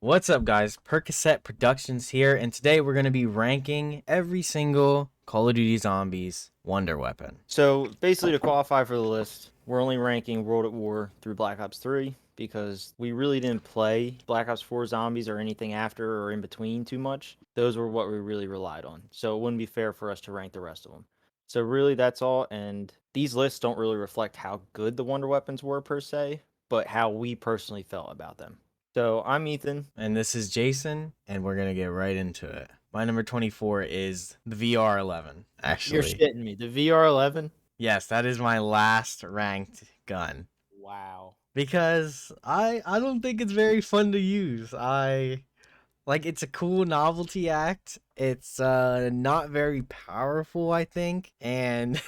What's up, guys? Percocet Productions here, and today we're going to be ranking every single Call of Duty Zombies Wonder Weapon. So basically, to qualify for the list, we're only ranking World at War through Black Ops 3 because we really didn't play Black Ops 4 Zombies or anything after or in between too much. Those were what we really relied on. So it wouldn't be fair for us to rank the rest of them. So really, that's all. And these lists don't really reflect how good the Wonder Weapons were per se, but how we personally felt about them. So I'm Ethan. And this is Jason, and we're going to get right into it. My number 24 is the VR-11, You're actually. shitting me. The VR-11? Yes, that is my last ranked gun. Wow. Because I don't think it's very fun to use. It's a cool novelty act. It's not very powerful, I think. And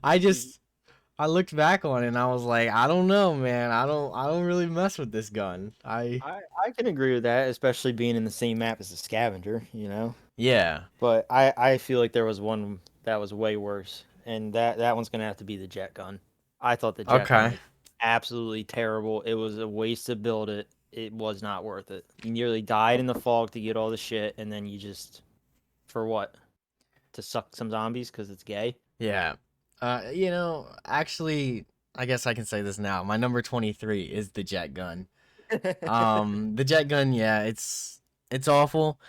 I just I looked back on it and I was like, I don't know, man. I don't really mess with this gun. I can agree with that, especially being in the same map as the scavenger. Yeah. But I feel like there was one that was way worse, and that one's gonna have to be the jet gun. I thought the jet gun Okay. was absolutely terrible. It was a waste to build it. It was not worth it. You nearly died in the fog to get all the shit, and then you just for what? To suck some zombies because it's gay. Yeah. Actually, I guess I can say this now. My number 23 is the jet gun. The jet gun, yeah, it's awful.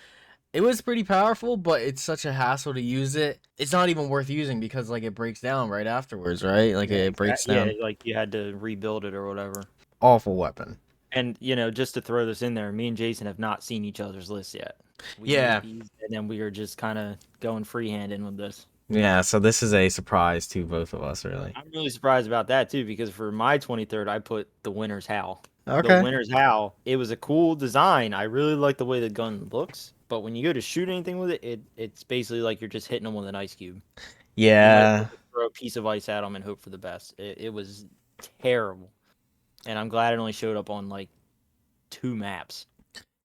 It was pretty powerful, but it's such a hassle to use it. It's not even worth using because like it breaks down right afterwards, right? Like Yeah, it breaks yeah, down. like you had to rebuild it or whatever. Awful weapon. And just to throw this in there, me and Jason have not seen each other's lists yet. We made Yeah. these, and then we are just kind of going freehanding with this. Yeah, so this is a surprise to both of us, really. I'm really surprised about that too, because for my 23rd, I put the Winter's Howl. The Okay. Winter's Howl, it was a cool design. I really like the way the gun looks, but when you go to shoot anything with it, it's basically like you're just hitting them with an ice cube. You might as well Yeah. just throw a piece of ice at them and hope for the best. It was terrible, and I'm glad it only showed up on like 2 maps.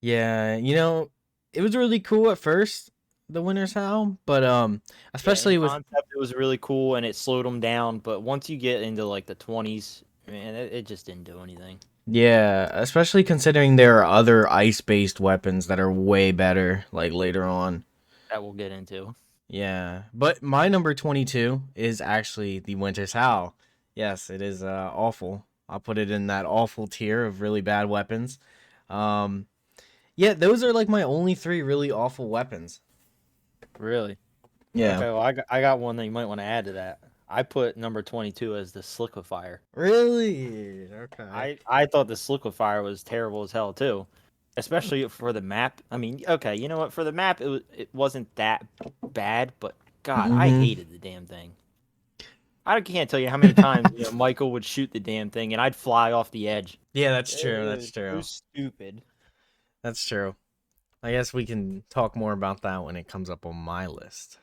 Yeah, it was really cool at first, the Winter's Howl, but Yeah, in especially with concept, it was really cool and it slowed them down. But once you get into like the 20s, man, it just didn't do anything. yeah, especially considering there are other ice-based weapons that are way better like later on. That we'll get into. Yeah, but my number 22 is actually the Winter's Howl. Yes, it is awful. I'll put it in that awful tier of really bad weapons. Um yeah, those are like my only three really awful weapons. Really? Yeah. Okay, well, I got one that you might want to add to that. I put number 22 as the Sliquifier. Really? Okay. I thought the Sliquifier was terrible as hell too, especially for the map. I mean, okay, you know what? For the map, it wasn't that bad, but God, I Mhm. hated the damn thing. I can't tell you how many times Michael would shoot the damn thing and I'd fly off the edge. Yeah, that's true. It That's was so true. stupid. That's true. I guess we can talk more about that when it comes up on my list.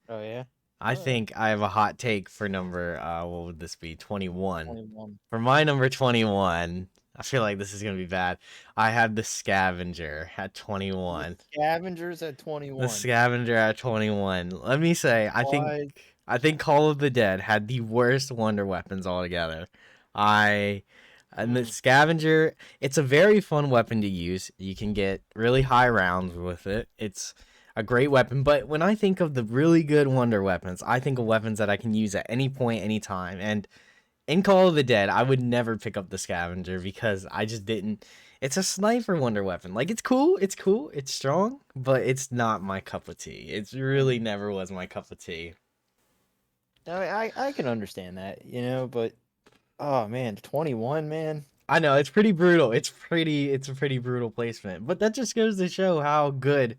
Oh yeah. I All right. think I have a hot take for number what would this be? 21. 21. For my number 21, I feel like this is going to be bad. I had the Scavenger at The 21. Scavengers at The 21. Scavenger at 21. Let me say, What? I think Call of the Dead had the worst wonder weapons altogether. I and the Mm. Scavenger, it's a very fun weapon to use. You can get really high rounds with it. It's a great weapon, but when I think of the really good wonder weapons, I think of weapons that I can use at any point, any time. And in Call of the Dead, I would never pick up the Scavenger because I just didn't. It's a sniper wonder weapon. Like it's cool, it's strong, but it's not my cup of tea. It really never was my cup of tea. I can understand that, but oh man, 21, man. I know it's pretty brutal. It's a pretty brutal placement, but that just goes to show how good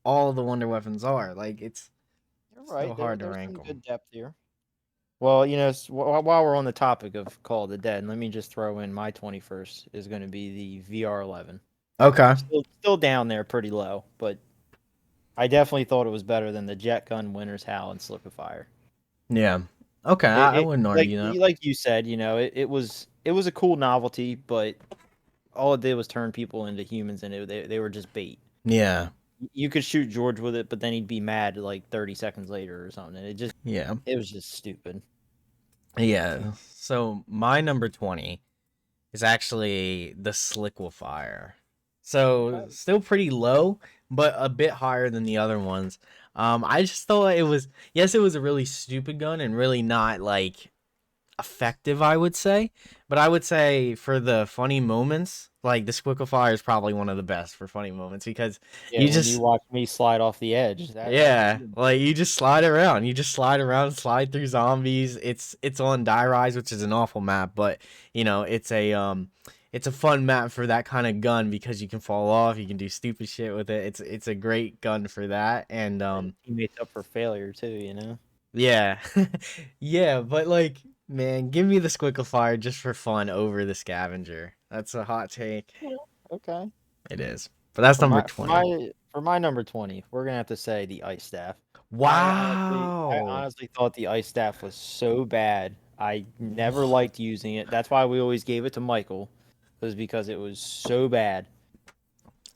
all the wonder weapons are. Like it's You're so right. hard to There's rank some them. good depth here. Well, while we're on the topic of Call of the Dead, let me just throw in my 21st is going to be the VR-11. Okay. Still down there pretty low, but I definitely thought it was better than the Jet Gun, Winter's Howl, and Slip-of-Fire. Yeah. Okay. I It wouldn't like argue that. like you said, it was a cool novelty, but all it did was turn people into humans, and they were just bait. Yeah. You could shoot George with it, but then he'd be mad like 30 seconds later or something. And Yeah. it was just stupid. Yeah. So my number 20 is actually the Sliquifier. So still pretty low, but a bit higher than the other ones. I just thought it was, yes, it was a really stupid gun and really not like effective, I would say. But I would say for the funny moments, like the Squickle Fire is probably one of the best for funny moments because Yeah, you when you just, watch me slide off the edge, that's yeah, pretty like you just slide around. You just slide around, slide through zombies. It's on Die Rise, which is an awful map, but it's a fun map for that kind of gun because you can fall off, you can do stupid shit with it. It's a great gun for that. And teammates up for failure too, you know? yeah. Yeah, but like man, give me the Squickle Fire just for fun over the Scavenger. That's a hot take. Yeah. Okay. It is. But that's For number my for 20. my for my number 20, we're gonna have to say the ice staff. I Wow. honestly thought the ice staff was so bad. I never liked using it. That's why we always gave it to Michael, was because it was so bad.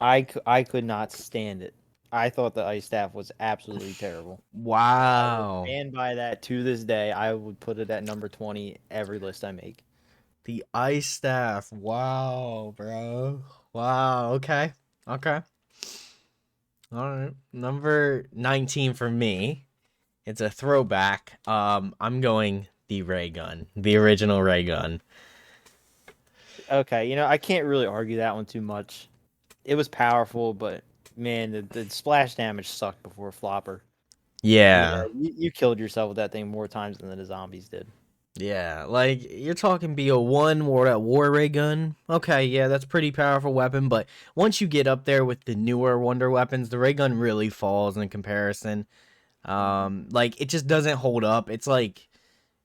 I could not stand it. I thought the ice staff was absolutely terrible. And I will Wow. stand by that to this day. I would put it at number 20 every list I make. The ice staff. Wow, bro. Wow. Okay. Okay. All right. Number 19 for me. It's a throwback. I'm going the ray gun, the original ray gun. Okay, I can't really argue that one too much. It was powerful, but man, the splash damage sucked before Flopper. Yeah. You killed yourself with that thing more times than the zombies did. Yeah. Like you're talking BO1 or that war ray gun. Okay, yeah, that's pretty powerful weapon, but once you get up there with the newer wonder weapons, the ray gun really falls in comparison. Mhm. Like it just doesn't hold up. It's like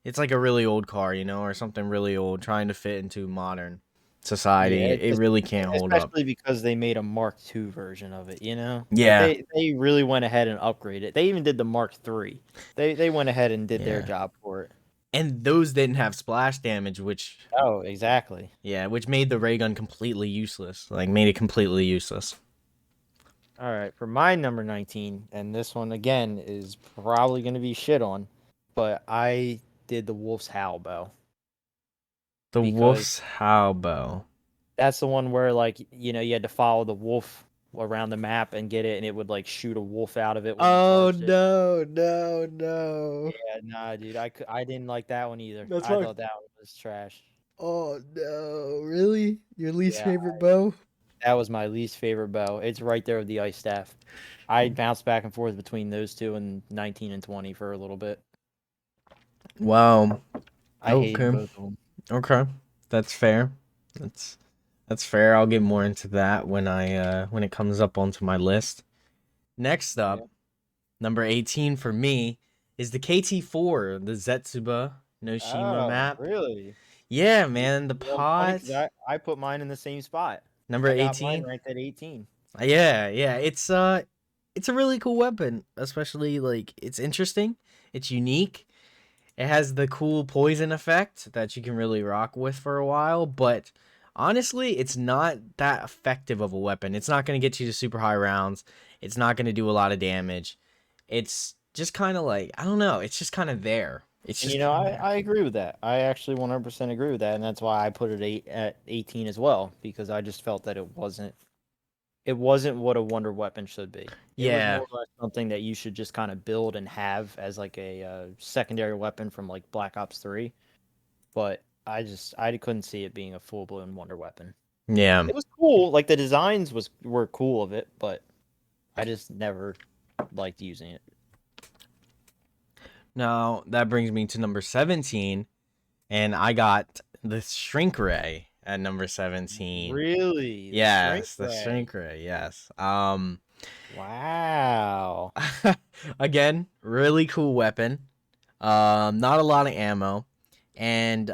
a really old car, or something really old trying to fit into modern society. Yeah, It really can't hold up. especially because they made a Mark II version of it, you know? Like Yeah, they really went ahead and upgraded it. They even did the Mark III. They went ahead and did their yeah. job for it. And those didn't have splash damage, which Oh, exactly. yeah, which made the ray gun completely useless. Like made it completely useless. All right, for my number 19, and this one again is probably going to be shit on, but I did the Wolf's Howl bow The because Wolf's Howl bow. that's the one where like you had to follow the wolf around the map and get it, and it would like shoot a wolf out of it when you Oh charged it. no, no, no. Yeah, nah, dude, I didn't like that one either. That's I my thought that one was trash. Oh no, really? Your least Yeah, favorite bow? that was my least favorite bow. It's right there with the ice staff. I bounced back and forth between those two and 19 and 20 for a little bit. Wow. I hated Okay. both of them. Okay. That's fair. That's that's fair. I'll get more into that when it comes up onto my list. Next Yeah. up, number 18 for me is the KT4, the Zetsuba Noshima Oh, map. really? Yeah, You, man, the funny pot. because I put mine in the same spot. Number I got mine 18. ranked at 18. Yeah, yeah. It's a really cool weapon, especially like it's interesting, it's unique. It has the cool poison effect that you can really rock with for a while, but honestly, it's not that effective of a weapon. It's not going to get you to super high rounds. It's not going to do a lot of damage. It's just kind of like, I don't know, it's just kind of there. It's And just I agree with that. I actually 100% agree with that, and that's why I put it at 18 as well, because I just felt that it wasn't what a wonder weapon should be. It was yeah. more or less something that you should just kind of build and have as like a secondary weapon from like Black Ops 3. But I couldn't see it being a full blown wonder weapon. Yeah. It was cool, like the designs were cool of it, but I just never liked using it. Now, that brings me to number 17, and I got the Shrink Ray at number 17. Really, the shrink Yes, the ray. Shrink Ray, yes. Wow. Again, really cool weapon. Not a lot of ammo. And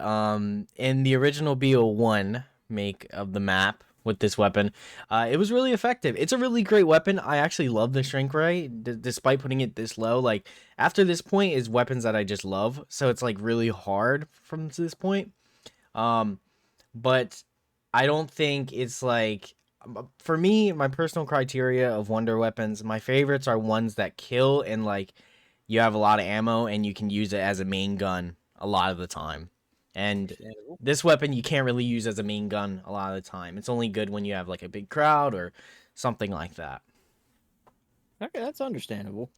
in the original BO1 make of the map with this weapon, it was really effective. It's a really great weapon. I actually love the Shrink Ray, despite putting it this low. Like, after this point is weapons that I just love. So it's like really hard from this point. Um, but I don't think it's like for me, my personal criteria of wonder weapons, my favorites are ones that kill and like you have a lot of ammo and you can use it as a main gun a lot of the time. And Understandable. this weapon you can't really use as a main gun a lot of the time. It's only good when you have like a big crowd or something like that. Okay, that's understandable.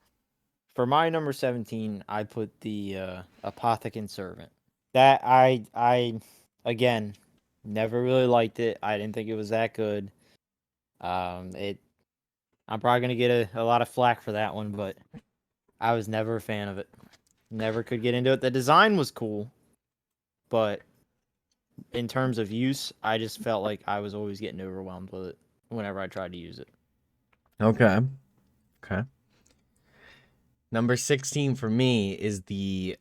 For my number 17, I put the Apothecant Servant. That I again never really liked it. I didn't think it was that good. It I'm probably gonna get a lot of flack for that one, but I was never a fan of it. Never could get into it. The design was cool, but in terms of use, I just felt like I was always getting overwhelmed with it whenever I tried to use it. Okay. Okay. Number 16 for me is the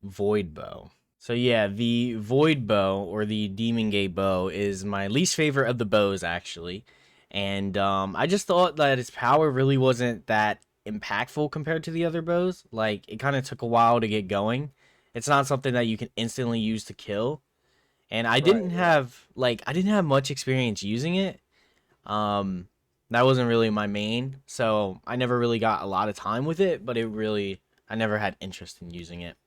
Void Bow. So yeah, the Void Bow or the Demon Gate Bow is my least favorite of the bows actually. And I just thought that its power really wasn't that impactful compared to the other bows. Like it kind of took a while to get going. It's not something that you can instantly use to kill. And Right. I didn't have much experience using it. Um that wasn't really my main, so I never really got a lot of time with it, but I never had interest in using it.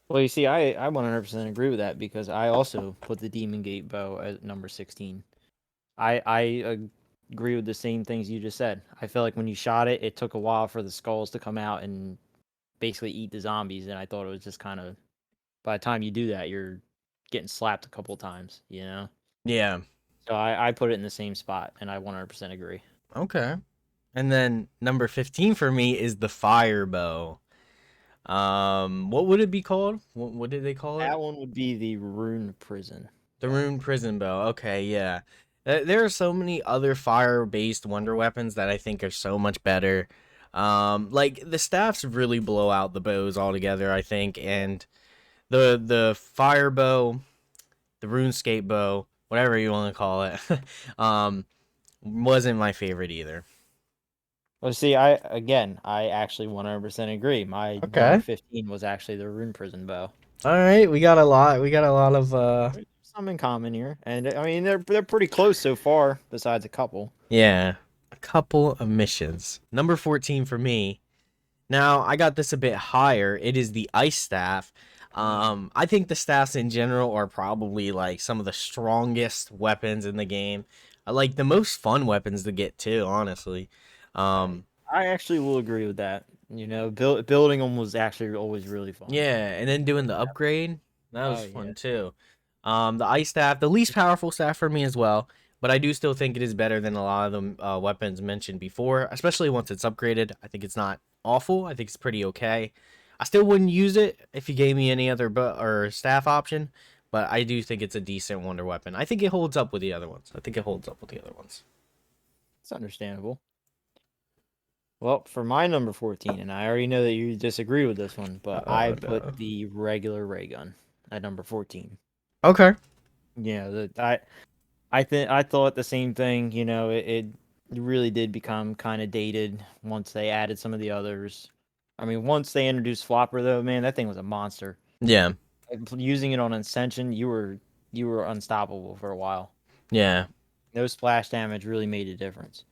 Well, you see, I 100% agree with that because I also put the Demon Gate bow at number 16. I agree with the same things you just said. I feel like when you shot it, it took a while for the skulls to come out and basically eat the zombies, and I thought it was just kind of by the time you do that, you're getting slapped a couple times, you know? Yeah. So I put it in the same spot, and I 100% agree. Okay. And then number 15 for me is the fire bow. What would it be called? What did they call it? That one would be the Rune Prison The bow. rune prison bow. Okay, yeah. There are so many other fire-based wonder weapons that I think are so much better. Like the staffs really blow out the bows altogether, I think, and the fire bow, the RuneScape bow, whatever you want to call it, um, wasn't my favorite either. Well, see, I actually 100% agree. My number Okay. 15 was actually the Rune Prison bow. All right, we got a lot. We got a lot of There's some in common here, and I mean they're pretty close so far, besides a couple. yeah, a couple of missions. Number 14 for me. Now, I got this a bit higher. It is the ice staff. I think the staffs in general are probably like some of the strongest weapons in the game. I like the most fun weapons to get too, honestly. I Um, I actually will agree with that. You know, building them was actually always really fun. Yeah, and then doing the upgrade, that was Oh yeah. fun too. The ice staff, the least powerful staff for me as well, but I do still think it is better than a lot of the weapons mentioned before, especially once it's upgraded. I think it's not awful. I think it's pretty okay. I still wouldn't use it if you gave me any other or staff option, but I do think it's a decent wonder weapon. I think it holds up with the other ones. I think it holds up with the other ones. It's understandable. Well, for my number 14, and I already know that you disagree with this one, but I Oh put no. the regular ray gun at number 14. Okay. Yeah, I thought the same thing. You know, it really did become kind of dated once they added some of the others. I mean, once they introduced Flopper, though, man, that thing was a monster. Yeah. Using it on Ascension, you were unstoppable for a while. Yeah. No splash damage really made a difference,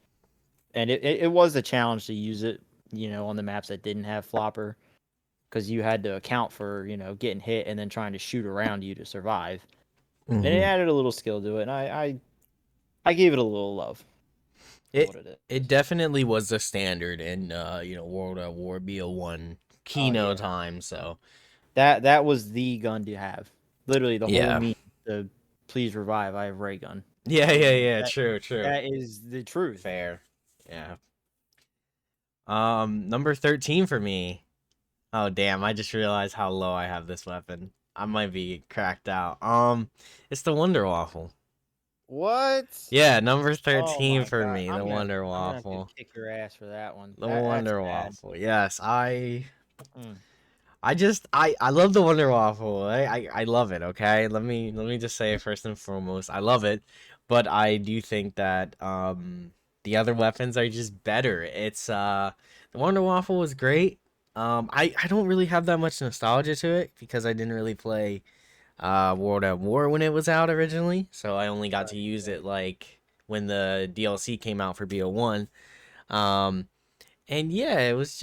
and it was a challenge to use it. You know, on the maps that didn't have Flopper, because you had to account for getting hit and then trying to shoot around you to survive. And it hmm added a little skill to it, and I gave it a little love for It what it it is. definitely was the standard in World at War BO1 Oh Kino yeah, time. So that was the gun to have. Literally, the whole yeah, meme. The please revive. I have ray gun. yeah, I yeah, mean yeah. that True, true, that is the truth. fair. Yeah. Number 13 for me. Oh damn! I just realized how low I have this weapon. I might be cracked out. It's the Wonder Waffle. What? Yeah, number Oh 13 my for god! me. I'm The gonna have to Wonder I'm gonna have to Waffle. kick your ass for that one. The That's Wonder bad. Waffle. Yes, Mm. I love the Wonder Waffle. I love it. Okay, let me just say first and foremost, I love it, but I do think that the other weapons are just better. It's the Wonder Waffle was great. I don't really have that much nostalgia to it because I didn't really play World at War when it was out originally, so I only got to Right, use it right. like when the DLC came out for BO1. Um, and yeah, it was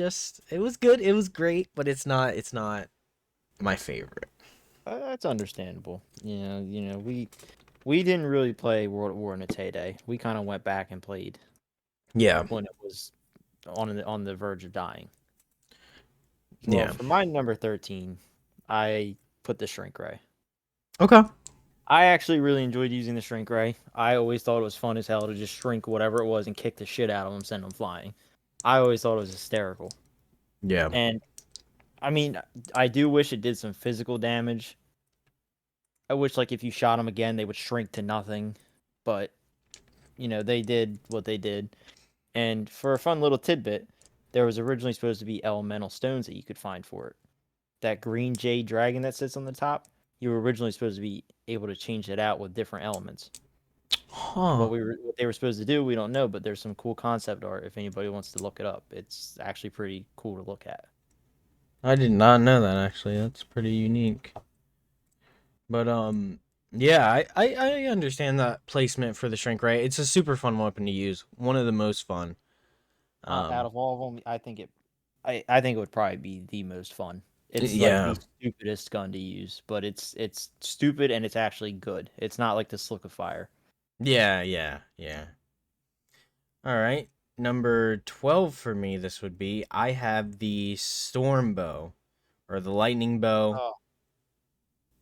good. It was great, but it's not my favorite. That's understandable. We didn't really play World at War in its heyday. We kind of went back and played Yeah. when it was on the verge of dying. Well, Yeah. for my number 13, I put the Shrink Ray. Okay. I actually really enjoyed using the Shrink Ray. I always thought it was fun as hell to just shrink whatever it was and kick the shit out of them, send them flying. I always thought it was hysterical. Yeah. And I mean, I do wish it did some physical damage. I wish, like, if you shot them again, they would shrink to nothing. But, they did what they did. And for a fun little tidbit, there was originally supposed to be elemental stones that you could find for it. That green jade dragon that sits on the top, you were originally supposed to be able to change it out with different elements. Huh. What they were supposed to do, we don't know, but there's some cool concept art if anybody wants to look it up. It's actually pretty cool to look at. I did not know that actually. That's pretty unique. But yeah, I understand that placement for the shrink ray. It's a super fun weapon to use. One of the most fun. Out Um of all of them, I think it would probably be the most fun. It's like yeah. the stupidest gun to use, but it's stupid and it's actually good. It's not like the Slick of Fire. Yeah, yeah, yeah. All right. Number 12 for me this would be I have the storm bow or the lightning bow. Oh,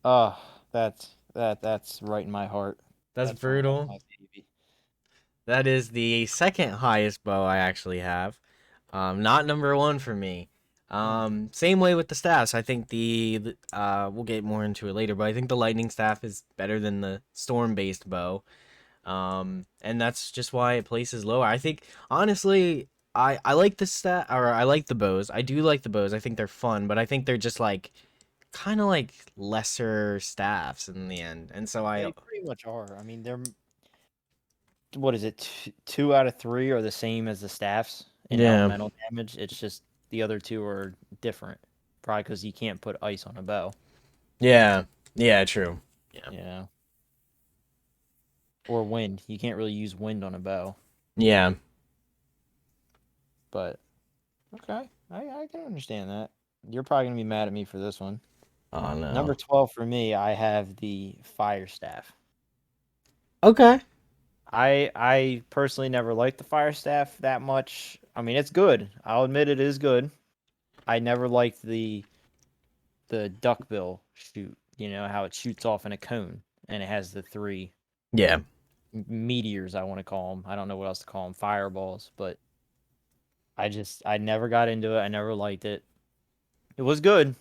oh, that's right in my heart. That's That's right brutal. my baby. That is the second highest bow I actually have. Not number one for me. Hmm. Same way with the staffs. I think we'll get more into it later, but I think the lightning staff is better than the storm based bow. And that's just why it places lower. I think honestly, I like the I like the bows. I do like the bows. I think they're fun, but I think they're just like kind of like lesser staffs in the end. And so I They pretty much are. I mean, they're what is it? Two out of three are the same as the staffs in yeah. elemental damage. It's just the other two are different. Probably because you can't put ice on a bow. Yeah. Yeah, true. Yeah. Yeah. Or wind. You can't really use wind on a bow. Yeah. But okay, I can understand that. You're probably gonna be mad at me for this one. Oh Number no. 12 for me, I have the fire staff. Okay. I personally never liked the fire staff that much. I mean, it's good. I'll admit it is good. I never liked the duckbill shoot. You know how it shoots off in a cone and it has the three Yeah. meteors. I want to call them. I don't know what else to call them. Fireballs. But I never got into it. I never liked it. It was good,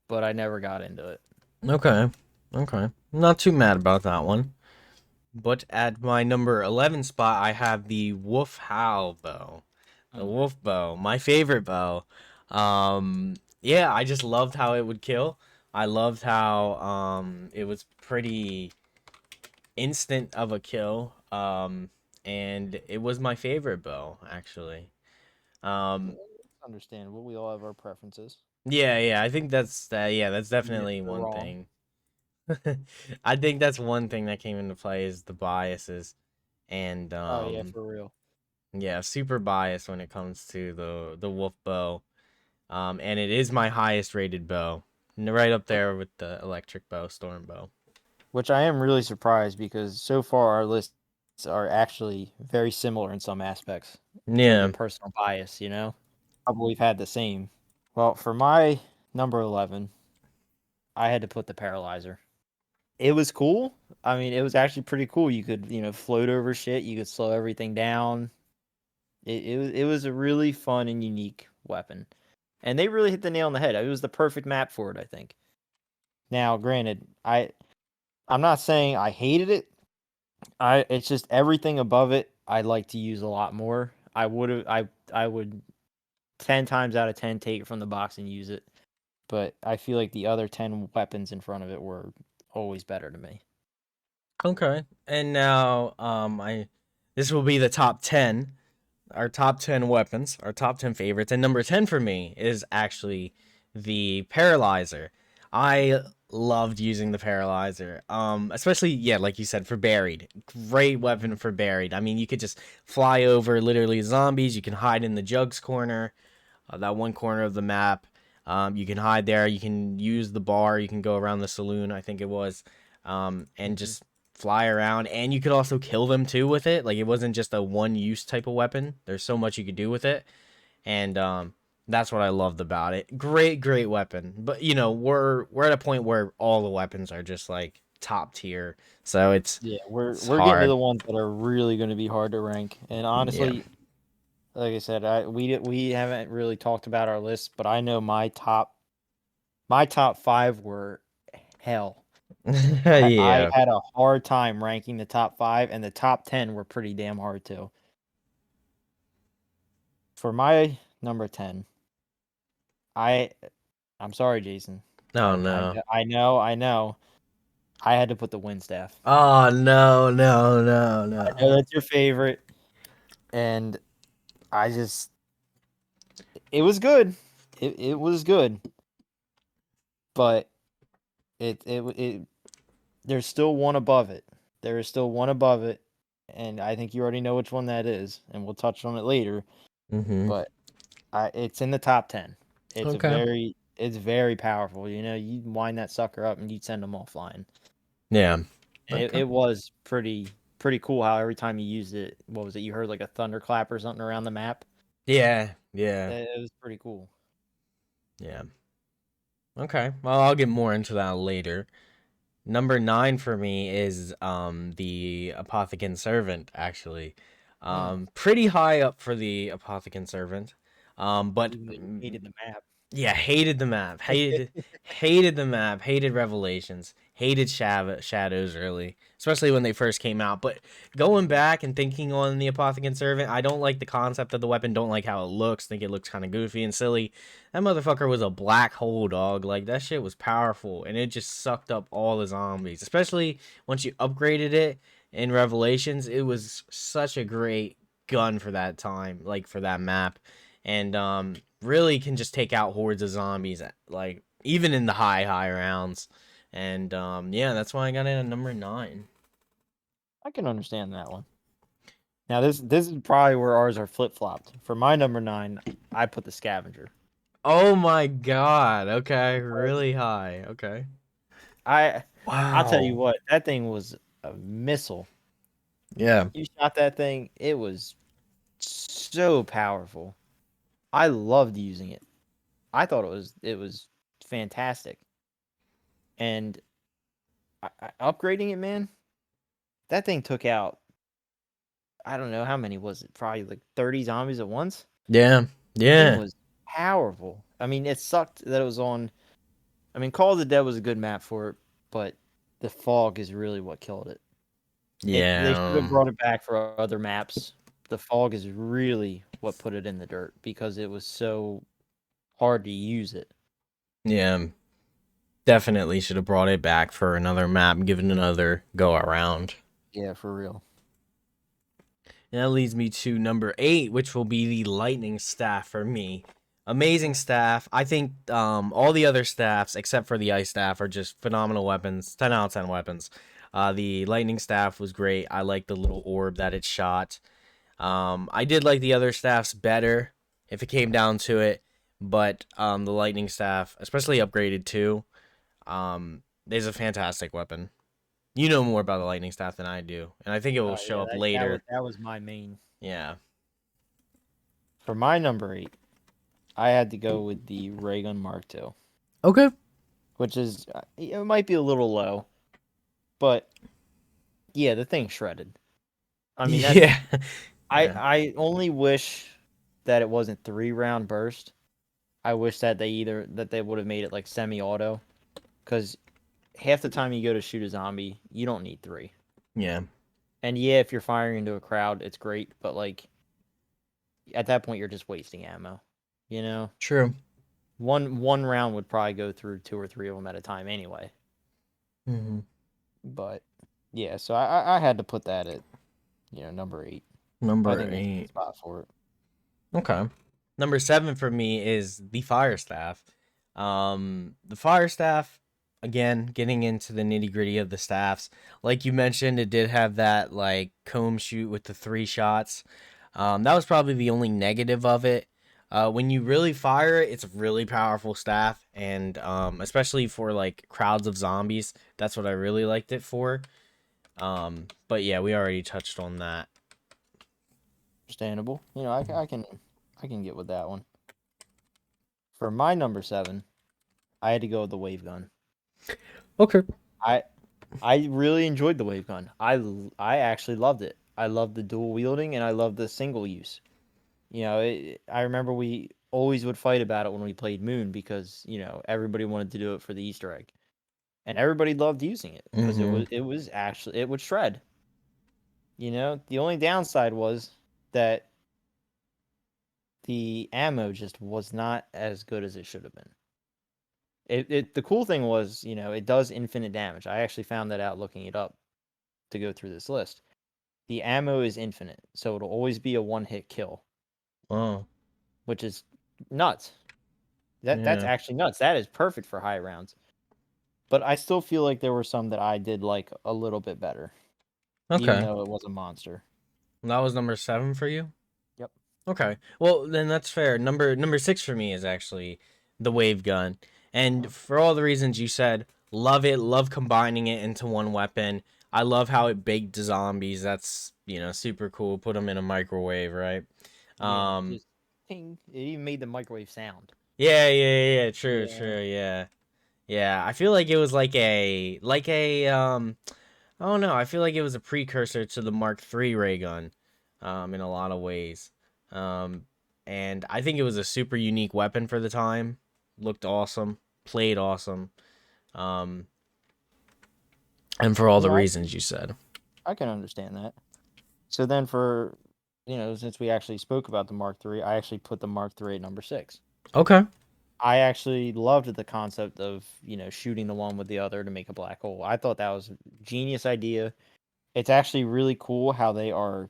but I never got into it. Okay. Okay. Not too mad about that one. But at my number 11 spot, I have the Wolf Howl bow. The Mm. Wolf bow, my favorite bow. Yeah, I just loved how it would kill. I loved how it was pretty instant of a kill. And it was my favorite bow actually. Um, It's understandable. We all have our preferences. yeah, yeah, I think that's Even if definitely they're one wrong. thing. I think that's one thing that came into play is the biases and Oh yeah, for real. yeah, super biased when it comes to the wolf bow. And it is my highest rated bow. Right up there with the electric bow, storm bow. Which I am really surprised because so far our lists are actually very similar in some aspects in terms Yeah. of personal bias, you know? Probably we've had the same. Well, for my number 11, I had to put the paralyzer. It was cool. I mean, it was actually pretty cool. You could, float over shit, you could slow everything down. It was a really fun and unique weapon. And they really hit the nail on the head. It was the perfect map for it, I think. Now, granted, I'm not saying I hated it. It's just everything above it I'd like to use a lot more. I would 10 times out of 10 take it from the box and use it. But I feel like the other 10 weapons in front of it were always better to me. Okay. And now I this will be the top 10. Our top 10 weapons, our top 10 favorites. And number 10 for me is actually the paralyzer. I loved using the paralyzer. Especially yeah, like you said for buried. Great weapon for buried. I mean, you could just fly over literally zombies, you can hide in the jugs corner, that one corner of the map. You can hide there. You can use the bar. You can go around the saloon, I think it was, and Mhm. just fly around. And you could also kill them too with it. Like it wasn't just a one use type of weapon. There's so much you could do with it, and that's what I loved about it. Great weapon. But you know, we're at a point where all the weapons are just like top tier, so Yeah, it's we're getting to hard. the ones that are really going to be hard to rank. And Yeah. honestly, like I said, we haven't really talked about our list, but I know my top 5 were hell. I Yeah. had a hard time ranking the top 5, and the top 10 were pretty damn hard too. For my number 10, I I'm sorry, Jason. Oh no. I know. I had to put the wind staff. Oh no I know no. that's your favorite, and I just it was good. It was good, but it there's still one above it. There is still one above it, and I think you already know which one that is, and we'll touch on it later. Mhm. But it's in the top 10. Okay. It's very powerful. You know, you wind that sucker up and you send them all flying. Yeah. And Okay. it was pretty cool how every time you used it, what was it? You heard like a thunderclap or something around the map. Yeah. Yeah. It was pretty cool. Yeah. Okay. Well, I'll get more into that later. Number 9 for me is the Apothecant Servant actually. Mm. Pretty high up for the Apothecant Servant. But Even though you hated the map. yeah, hated the map. Hated the map. Hated Revelations. Hated Shadows early, especially when they first came out. But going back and thinking on the Apothecant Servant, I don't like the concept of the weapon. Don't like how it looks. Think it looks kind of goofy and silly. That motherfucker was a black hole, dog. Like that shit was powerful, and it just sucked up all the zombies. Especially once you upgraded it in Revelations, it was such a great gun for that time, like for that map, and really can just take out hordes of zombies, like even in the high rounds. And yeah, that's why I got it at number 9. I can understand that one. Now this is probably where ours are flip flopped. For my number 9, I put the scavenger. Oh my god. Okay, really high. Okay. I I'll tell you Wow. what, that thing was a missile. Yeah. You shot that thing, it was so powerful. I loved using it. I thought it was fantastic. And upgrading it, man, that thing took out I don't know how many was it? Probably like 30 zombies at once. Yeah. Thing Yeah. was powerful. I mean, it sucked that it was on. I mean, Call of the Dead was a good map for it, but the fog is really what killed it. They should have Yeah. brought it back for other maps. The fog is really what put it in the dirt because it was so hard to use it. Yeah. Definitely should have brought it back for another map, given another go around. Yeah, for real. And that leads me to number 8, which will be the lightning staff for me. Amazing staff. I think all the other staffs, except for the ice staff, are just phenomenal weapons. 10 out of 10 weapons. The lightning staff was great. I like the little orb that it shot. I did like the other staffs better if it came down to it, but the lightning staff, especially upgraded too, is a fantastic weapon. You know more about the lightning staff than I do, and I think it will show Yeah, up that was later. that was my main. Yeah. For my number 8, I had to go with the Ray Gun Mark II, Okay. which is it might be a little low, but yeah, the thing shredded. I mean, that Yeah. Yeah. I only wish that it wasn't 3-round burst. I wish that they would have made it like semi-auto, because half the time you go to shoot a zombie, you don't need 3. Yeah. And yeah, if you're firing into a crowd, it's great, but like at that point, you're just wasting ammo. You know, True. one round would probably go through 2 or 3 of them at a time anyway. Hmm. But yeah, so I had to put that at number 8. I Number think that's a good 8. spot for it. Okay. Number 7 for me is the fire staff. The fire staff, again, getting into the nitty gritty of the staffs. Like you mentioned, it did have that like comb shoot with the 3 shots. That was probably the only negative of it. When you really fire it, it's a really powerful staff, and especially for like crowds of zombies, that's what I really liked it for. But yeah, we already touched on that. Understandable. You know, I can get with that one. For my number 7, I had to go with the wave gun. Okay. I I really enjoyed the wave gun. I actually loved it. I loved the dual wielding and I loved the single use. You know, I remember we always would fight about it when we played Moon because, you know, everybody wanted to do it for the Easter egg. And everybody loved using it because Mm-hmm. it was actually it would shred. You know, the only downside was that the ammo just was not as good as it should have been. The cool thing was, you know, it does infinite damage. I actually found that out looking it up to go through this list. The ammo is infinite, so it'll always be a one-hit kill, Oh, which is nuts. That's yeah. actually nuts. That is perfect for high rounds. But I still feel like there were some that I did like a little bit better, even Okay. though it was a monster. That was number 7 for you? Yep. Okay. Well, then that's fair. Number 6 for me is actually the wave gun. And for all the reasons you said, love it, love combining it into one weapon. I love how it baked zombies. That's, super cool. Put them in a microwave, right? Yeah, Um just ping. It even made the microwave sound. yeah, yeah, true, Yeah. true, yeah. Yeah, I feel like it was like a I don't know. I feel like it was a precursor to the Mark III ray gun, in a lot of ways. Um, and I think it was a super unique weapon for the time. Looked awesome, played awesome, um, and for all You the know, reasons you said. I can understand that. So then for, you know, since we actually spoke about the Mark III, I actually put the Mark III at number 6. Okay. I actually loved the concept of, you know, shooting the one with the other to make a black hole. I thought that was a genius idea. It's actually really cool how they are.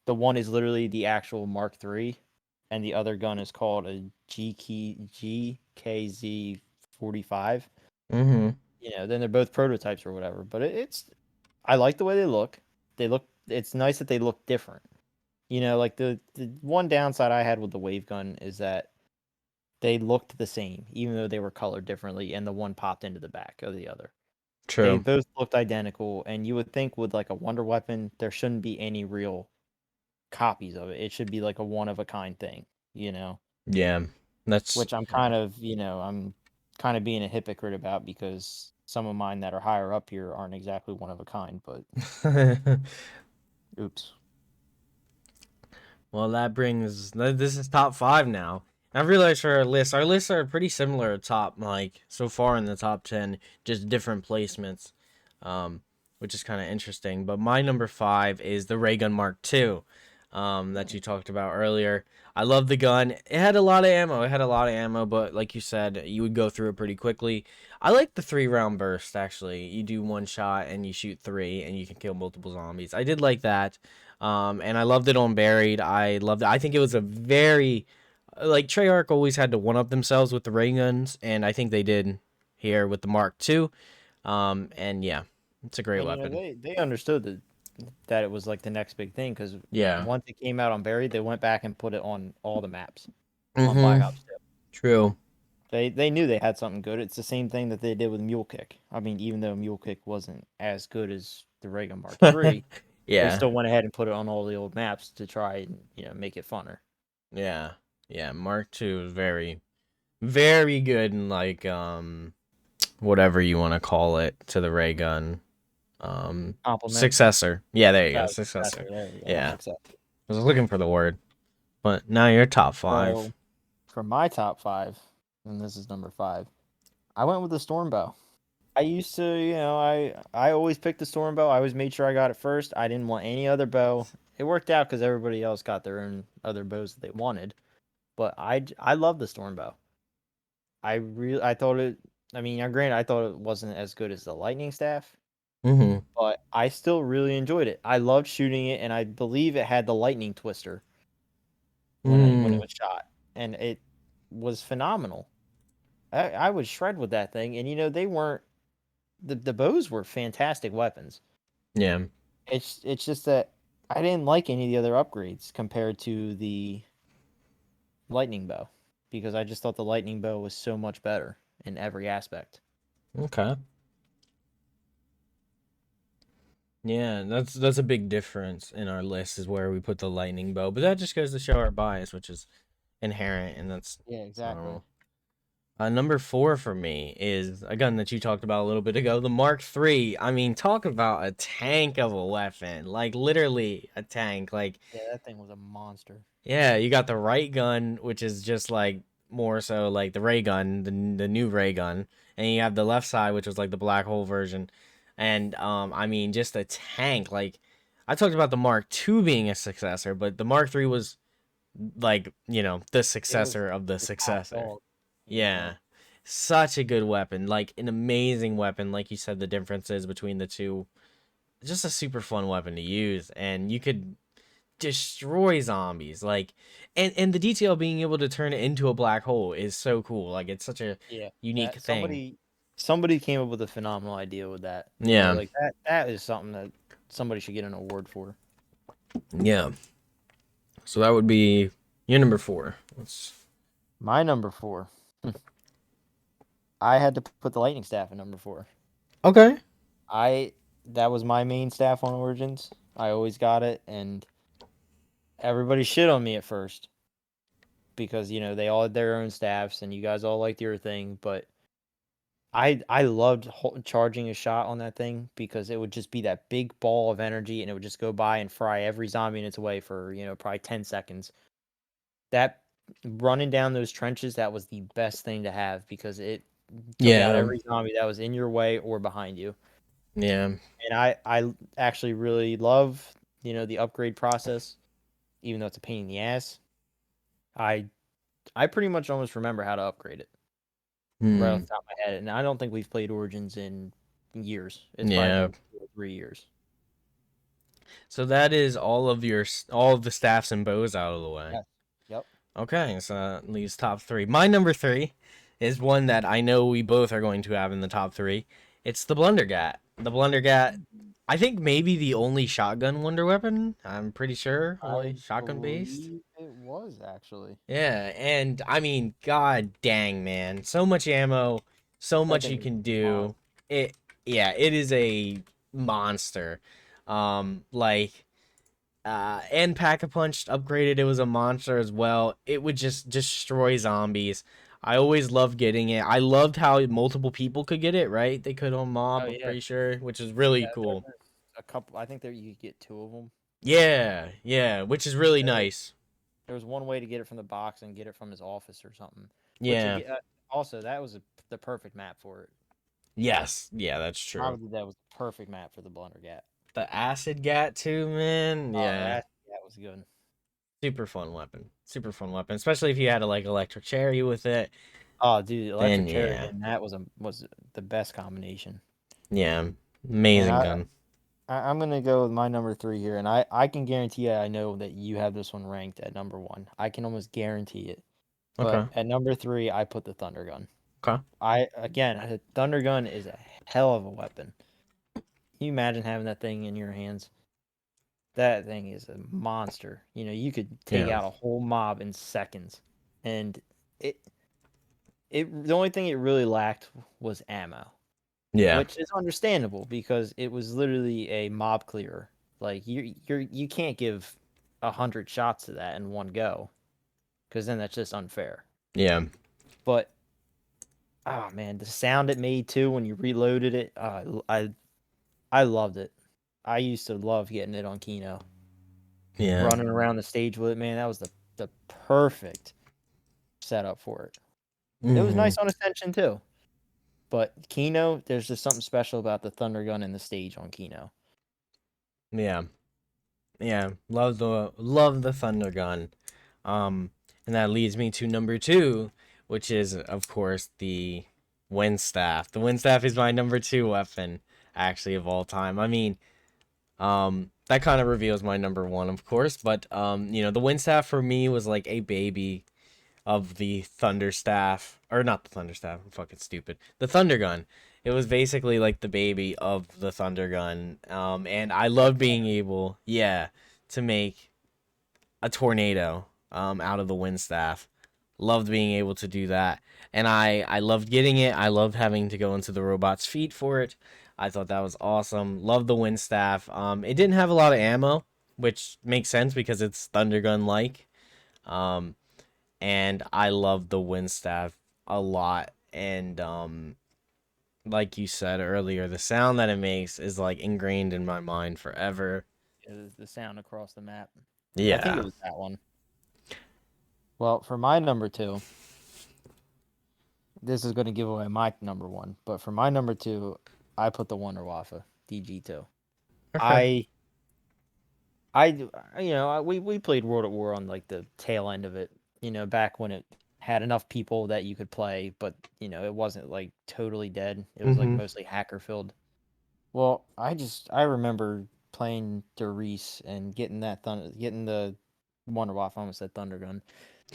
The one is literally the actual Mark III, and the other gun is called a GKZ 45. Mm-hmm. You know, then they're both prototypes or whatever. But it's, I like the way they look. They look. It's nice that they look different. You know, like the one downside I had with the wave gun is that they looked the same, even though they were colored differently, and the one popped into the back of the other. They True. both looked identical, and you would think with like a wonder weapon, there shouldn't be any real copies of it. It should be like a one of a kind thing, you know. Yeah. That's Which I'm kind of, you know, I'm kind of being a hypocrite about because some of mine that are higher up here aren't exactly one of a kind. But oops. well, that brings this is top 5 now. I realized for our lists are pretty similar top, like so far in the top 10, just different placements, which is kind of interesting. But my number 5 is the Ray Gun Mark II, that you talked about earlier. I love the gun. It had a lot of ammo. But like you said, you would go through it pretty quickly. I like the 3 round burst actually. You do one shot and you shoot three, and you can kill multiple zombies. I did like that. And I loved it on Buried. I loved it. I think it was a very, like, Treyarch always had to one up themselves with the ray guns, and I think they did here with the Mark II. And yeah, it's a great And you know weapon. they understood that it was like the next big thing because Yeah. once it came out on Buried, they went back and put it on all the maps on Black Mm-hmm. Ops 2. True. They knew they had something good. It's the same thing that they did with Mule Kick. I mean, even though Mule Kick wasn't as good as the Reagan Mark III, they Yeah. still went ahead and put it on all the old maps to try and, you know, make it funner. Yeah. Yeah. Mark II is very, very good, and like, whatever you want to call it, to the ray gun. Compliment. Successor. Yeah, there you go. Successor. Successor. There we go. Yeah. Successor. I was looking for the word. But now you're top 5. So for my top 5, and this is number 5, I went with the Stormbow. I used to, you know, I always picked the Stormbow. I always made sure I got it first. I didn't want any other bow. It worked out because everybody else got their own other bows that they wanted. But I love the Stormbow. I thought it. I mean, granted, I thought it wasn't as good as the Lightning Staff, Mm-hmm. but I still really enjoyed it. I loved shooting it, and I believe it had the Lightning Twister when it Mm. was shot, and it was phenomenal. I would shred with that thing, and you know they weren't the bows were fantastic weapons. Yeah. It's just that I didn't like any of the other upgrades compared to lightning bow, because I just thought the lightning bow was so much better in every aspect. Okay. Yeah, that's a big difference in our list is where we put the lightning bow, but that just goes to show our bias, which is inherent, and Yeah, that's exactly. normal. Number four for me is a gun that you talked about a little bit ago, the Mark III. I mean, talk about a tank of a weapon, like literally a tank. Like, Yeah, that thing was a monster. yeah, you got the right gun, which is just like more so like the ray gun, the new ray gun, and you have the left side, which was like the black hole version, and I mean, just a tank. Like, I talked about the Mark II being a successor, but the Mark III was like the It was successor of the the top successor. dog. Yeah. Yeah. Such a good weapon. Like an amazing weapon. Like you said, the differences between the two. Just a super fun weapon to use. And you could destroy zombies. Like and the detail of being able to turn it into a black hole is so cool. Like it's such a Yeah. unique That thing. somebody came up with a phenomenal idea with that. Yeah. Like that is something that somebody should get an award for. Yeah. So that would be your number four. Let's My number 4. I had to put the lightning staff at number 4. Okay. I That was my main staff on Origins. I always got it, and everybody shit on me at first because they all had their own staffs, and you guys all liked your thing. But I loved charging a shot on that thing because it would just be that big ball of energy, and it would just go by and fry every zombie in its way for probably 10 seconds. That running down those trenches, that was the best thing to have because it took out Yeah. every zombie that was in your way or behind you. Yeah. And I actually really love, the upgrade process, even though it's a pain in the ass. I I pretty much almost remember how to upgrade it right off Hmm. the top of my head. And I don't think we've played Origins in years. It's probably Yeah. been 2 or 3 years. So that is all of the staffs and bows out of the way. Yes. Yep. Okay, so that leaves top three. My number three is one that I know we both are going to have in the top three. It's the Blundergat. The Blundergat, I think maybe the only shotgun wonder weapon. I'm pretty sure I only shotgun based. believe it was actually. Yeah, and I mean, god dang, man, so much ammo, so That much thing you was can a monster. do. Yeah, it is a monster. Like and Pack-a-Punch upgraded, it was a monster as well. It would just destroy zombies. I always loved getting it. I loved how multiple people could get it, right? They could on Oh mob, I'm yeah. pretty sure, which is really Yeah, cool. there's a couple. I think there you could get 2 of them. Yeah, yeah, which is really nice. There was one way to get it from the box and get it from his office or something. Which Yeah. again, also that was the perfect map for it. Yes. Yeah, that's true. Probably that was the perfect map for the Blunder Gap. The Acid Gat too, man. Oh, Yeah. that was good. Super fun weapon. Super fun weapon. Especially if you had a like electric cherry with it. Oh, dude, Then electric cherry yeah. and that was the best combination. Yeah. And Amazing gun. I'm gonna go with my number 3 here, and I can guarantee you, I know that you have this one ranked at number 1. I can almost guarantee it. But Okay. at number 3, I put the Thunder Gun. Okay. A Thunder Gun is a hell of a weapon. Can you imagine having that thing in your hands? That thing is a monster. You could take Yeah. out a whole mob in seconds, and it the only thing it really lacked was ammo, Yeah. which is understandable because it was literally a mob clearer. Like you can't give 100 shots to that in one go, because then that's just unfair. Yeah. But oh man, the sound it made too when you reloaded it, I loved it. I used to love getting it on Kino, Yeah. running around the stage with it. Man, that was the perfect setup for it. It was Hmm. nice on Ascension too. But Kino, there's just something special about the Thunder Gun and the stage on Kino. Yeah. Yeah. Love the Thunder Gun. And that leads me to number two, which is of course the Wind Staff. The Wind Staff is my number two weapon, actually, of all time. I mean, that kind of reveals my number one, of course, but the Wind Staff for me was like a baby of the Thunder Staff, or not the Thunder Staff. I'm fucking stupid. The Thunder Gun. It was basically like the baby of the Thunder Gun. And I love being able, yeah, to make a tornado out of the Wind Staff. Loved being able to do that. And I loved getting it. I loved having to go into the robot's feet for it. I thought that was awesome. Loved the wind staff. It didn't have a lot of ammo, which makes sense because it's Thunder Gun like. Um, and I love the wind staff a lot. And like you said earlier, the sound that it makes is like ingrained in my mind forever. The sound across the map. I think it Yeah. was that one. Well, for my number two, this is going to give away my number one, but for my number two, I put the Wunderwaffe DG2. Okay. I, we played World at War on like the tail end of it, back when it had enough people that you could play, but it wasn't like totally dead. It was like Mhm. mostly hacker filled. Well, I remember playing Reese and getting the Wunderwaffe, I almost said Thunder Gun,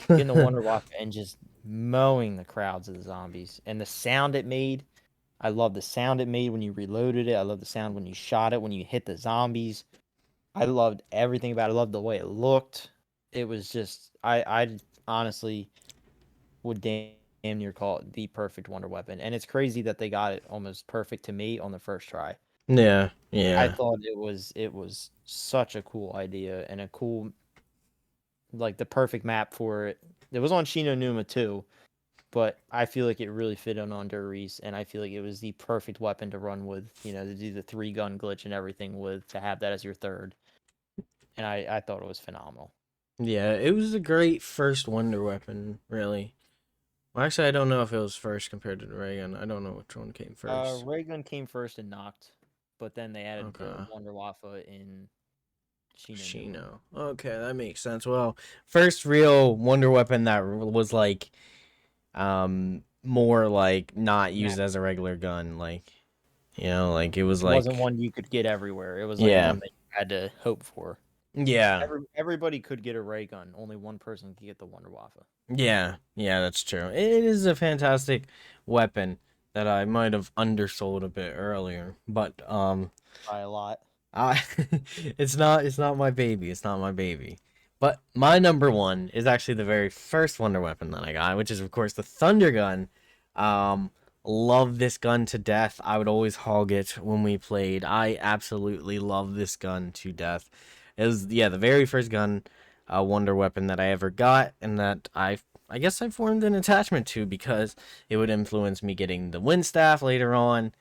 getting the Wunderwaffe and just mowing the crowds of the zombies. And the sound it made, I love the sound it made when you reloaded it. I love the sound when you shot it, when you hit the zombies. I loved everything about it. I loved the way it looked. It was just, I honestly would damn near call it the perfect Wonder Weapon. And it's crazy that they got it almost perfect to me on the first try. Yeah. I Yeah. thought it was such a cool idea and a cool, like, the perfect map for it. It was on Shino Numa too, but I feel like it really fit on Der Reese, and I feel like it was the perfect weapon to run with, to do the 3-gun glitch and everything with, to have that as your third. And I thought it was phenomenal. Yeah, it was a great first Wonder Weapon, really. Well, actually, I don't know if it was first compared to the ray gun. I don't know which one came first. Ray Gun came first and knocked, but then they added the Okay. Wunderwaffe in Shino Numa. Shino. Okay, that makes sense. Well, first real Wonder Weapon that was like, more like not Map. used as a regular gun. Like, like it was It wasn't like, one you could get everywhere. It was like yeah, one that you had to hope for. yeah, Everybody could get a ray gun. Only one person could get the Wunderwaffe. yeah, yeah. That's true. It is a fantastic weapon that I might have undersold a bit earlier, but By a lot. I it's not my baby. It's not my baby. But my number one is actually the very first Wonder Weapon that I got, which is of course the Thunder Gun. Um, love this gun to death. I would always hog it when we played. I absolutely love this gun to death. It was, yeah, the very first gun, Wonder Weapon that I ever got, and that I guess I formed an attachment to because it would influence me getting the Wind Staff later on,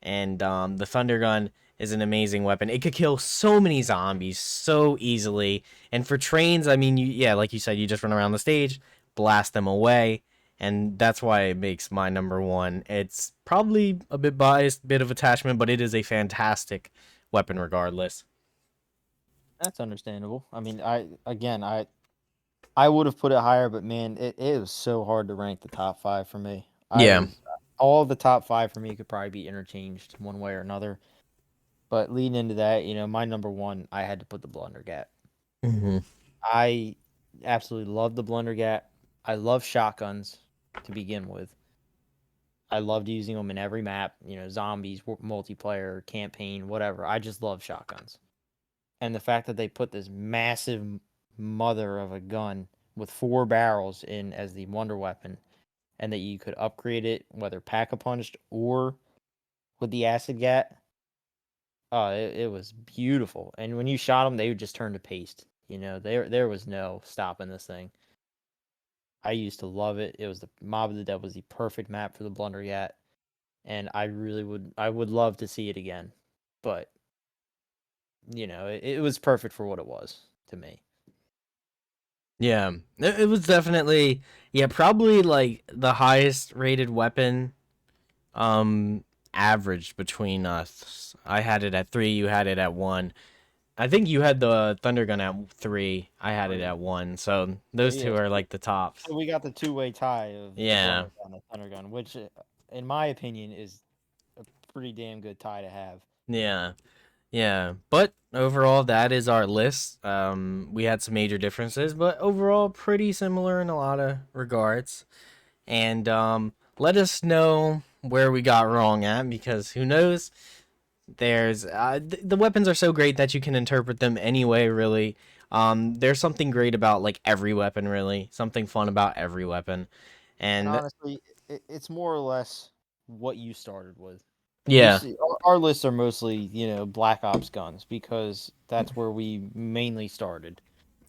and the Thunder Gun is an amazing weapon. It could kill so many zombies so easily. And for trains, I mean, yeah, like you said, you just run around the stage, blast them away, and that's why it makes my number one. It's probably a bit biased, bit of attachment, but it is a fantastic weapon regardless. That's understandable. I mean, I would have put it higher, but man, it was so hard to rank the top five for me. Yeah. All of the top five for me could probably be interchanged one way or another. But leading into that, my number one, I had to put the Blundergat. Hmm. I absolutely love the Blundergat. I love shotguns to begin with. I loved using them in every map, zombies, multiplayer, campaign, whatever. I just love shotguns. And the fact that they put this massive mother of a gun with 4 barrels in as the wonder weapon, and that you could upgrade it whether pack-a-punched or with the acid gat. It was beautiful. And when you shot them, they would just turn to paste. There was no stopping this thing. I used to love it. It was the Mob of the Dead was the perfect map for the Blundergat, and I would love to see it again. But it was perfect for what it was to me. Yeah. It was definitely, yeah, probably like the highest rated weapon averaged between us. I had it at 3, you had it at 1. I think you had the Thunder Gun at 3. I had it 3. at 1. So So those two yes, are like the tops. so we got the two-way tie of the Yeah. Blundergat and the Thunder Gun, which, in my opinion, is a pretty damn good tie to have. Yeah. Yeah. But overall that is our list. We had some major differences, but overall pretty similar in a lot of regards. And let us know where we got wrong at, because who knows, the weapons are so great that you can interpret them anyway, really. There's something great about like every weapon, really. Something fun about every weapon, And and honestly, it's more or less what you started with. We yeah, see our lists are mostly, Black Ops guns because that's where we mainly started.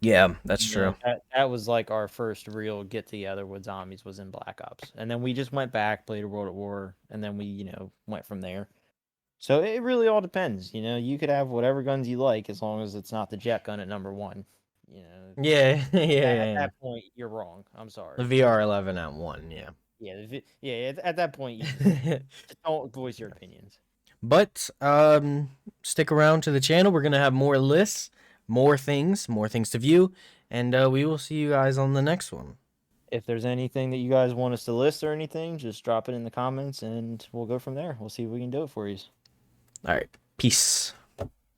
yeah, that's true. That was like our first real get together with zombies was in Black Ops, and then we just went back, played a World at War, and then we went from there. So it really all depends. You could have whatever guns you like as long as it's not the jet gun at number one. You know, Yeah, yeah, at yeah, that point you're wrong. I'm the sorry. VR11 at one, yeah. Yeah. At that point you just don't voice your opinions. But stick around to the channel. We're gonna have more lists, more things to view, and we will see you guys on the next one. If there's anything that you guys want us to list or anything, just drop it in the comments and we'll go from there. We'll see if we can do it for you. All right, peace.